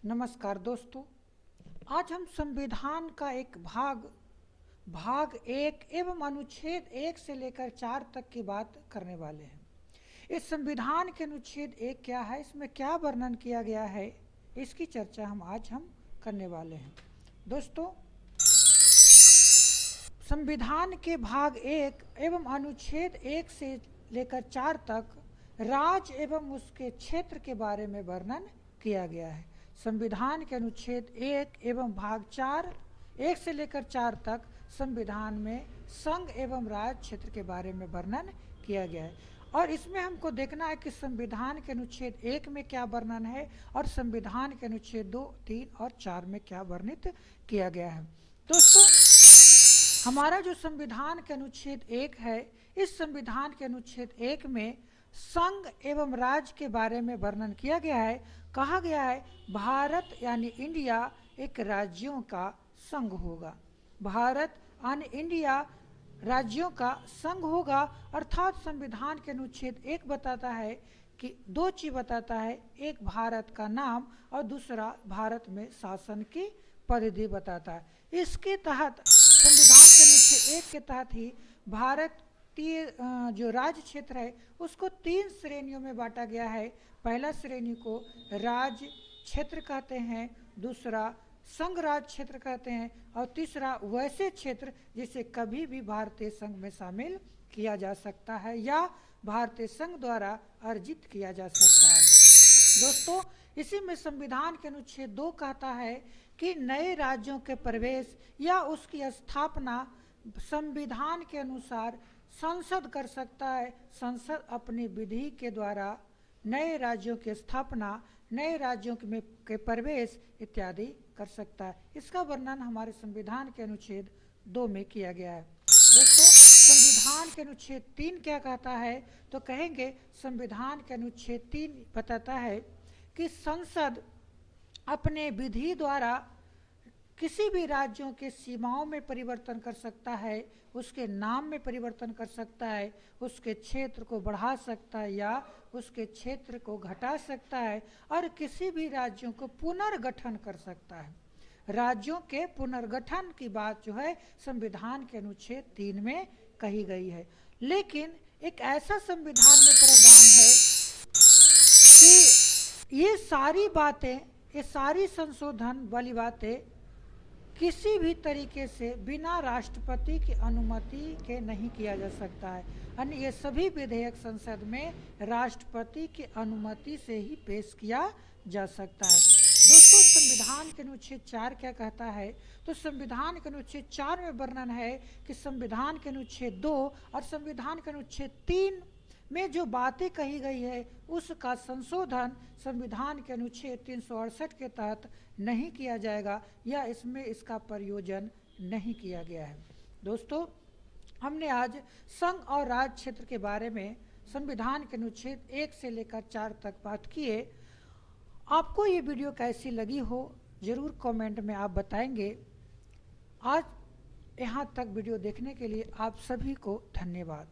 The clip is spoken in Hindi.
नमस्कार दोस्तों। आज हम संविधान का एक भाग एक एवं अनुच्छेद 1 से लेकर 4 तक की बात करने वाले हैं। इस संविधान के अनुच्छेद 1 क्या है, इसमें क्या वर्णन किया गया है, इसकी चर्चा आज हम करने वाले हैं। दोस्तों, संविधान के भाग 1 एवं अनुच्छेद 1 से लेकर 4 तक राज्य एवं उसके क्षेत्र के बारे में वर्णन किया गया है। संविधान के अनुच्छेद 1 एवं भाग 4 1 से लेकर 4 तक संविधान में संघ एवं राज्य क्षेत्र के बारे में वर्णन किया गया है और इसमें हमको देखना है कि संविधान के अनुच्छेद 1 में क्या वर्णन है और संविधान के अनुच्छेद 2, 3 और 4 में क्या वर्णित किया गया है। दोस्तों, हमारा जो संविधान के अनुच्छेद 1 है, इस संविधान के अनुच्छेद 1 में संघ एवं राज्य के बारे में वर्णन किया गया है। कहा गया है भारत यानी इंडिया एक राज्यों का संघ होगा। भारत यानी इंडिया राज्यों का संघ होगा। अर्थात संविधान के अनुच्छेद 1 बताता है कि दो चीज बताता है, एक भारत का नाम और दूसरा भारत में शासन की परिधि बताता है। इसके तहत संविधान के अनुच्छेद 1 के तहत ही भारतीय जो राज्य क्षेत्र है उसको 3 श्रेणियों में बांटा गया है। पहला श्रेणी को राज्य क्षेत्र कहते हैं, दूसरा संघ राज्य क्षेत्र कहते हैं और तीसरा वैसे क्षेत्र जिसे कभी भी भारतीय संघ में शामिल किया जा सकता है या भारतीय संघ द्वारा अर्जित किया जा सकता है। दोस्तों, इसी में संविधान के अनुच्छेद 2 कहता है कि नए राज्यों के प्रवेश या उसकी स्थापना संविधान के अनुसार संसद कर सकता है। संसद अपनी विधि के द्वारा नए राज्यों की स्थापना, नए राज्यों में के प्रवेश इत्यादि कर सकता है। इसका वर्णन हमारे संविधान के अनुच्छेद 2 में किया गया है। दोस्तों, संविधान के अनुच्छेद 3 क्या कहता है, तो कहेंगे संविधान के अनुच्छेद 3 बताता है कि संसद अपने विधि द्वारा किसी भी राज्यों के सीमाओं में परिवर्तन कर सकता है, उसके नाम में परिवर्तन कर सकता है, उसके क्षेत्र को बढ़ा सकता है या उसके क्षेत्र को घटा सकता है और किसी भी राज्यों को पुनर्गठन कर सकता है। राज्यों के पुनर्गठन की बात जो है संविधान के अनुच्छेद 3 में कही गई है। लेकिन एक ऐसा संविधान में प्रावधान है कि ये सारी बातें, ये सारी संशोधन वाली बातें किसी भी तरीके से बिना राष्ट्रपति की अनुमति के नहीं किया जा सकता है। यानी ये सभी विधेयक संसद में राष्ट्रपति की अनुमति से ही पेश किया जा सकता है। दोस्तों, संविधान के अनुच्छेद 4 क्या कहता है, तो संविधान के अनुच्छेद 4 में वर्णन है कि संविधान के अनुच्छेद 2 और संविधान के अनुच्छेद 3 में जो बातें कही गई है उसका संशोधन संविधान के अनुच्छेद 368 के तहत नहीं किया जाएगा या इसमें इसका प्रयोजन नहीं किया गया है। दोस्तों, हमने आज संघ और राज्य क्षेत्र के बारे में संविधान के अनुच्छेद 1 से लेकर 4 तक बात किए। आपको ये वीडियो कैसी लगी हो ज़रूर कमेंट में आप बताएंगे। आज यहाँ तक वीडियो देखने के लिए आप सभी को धन्यवाद।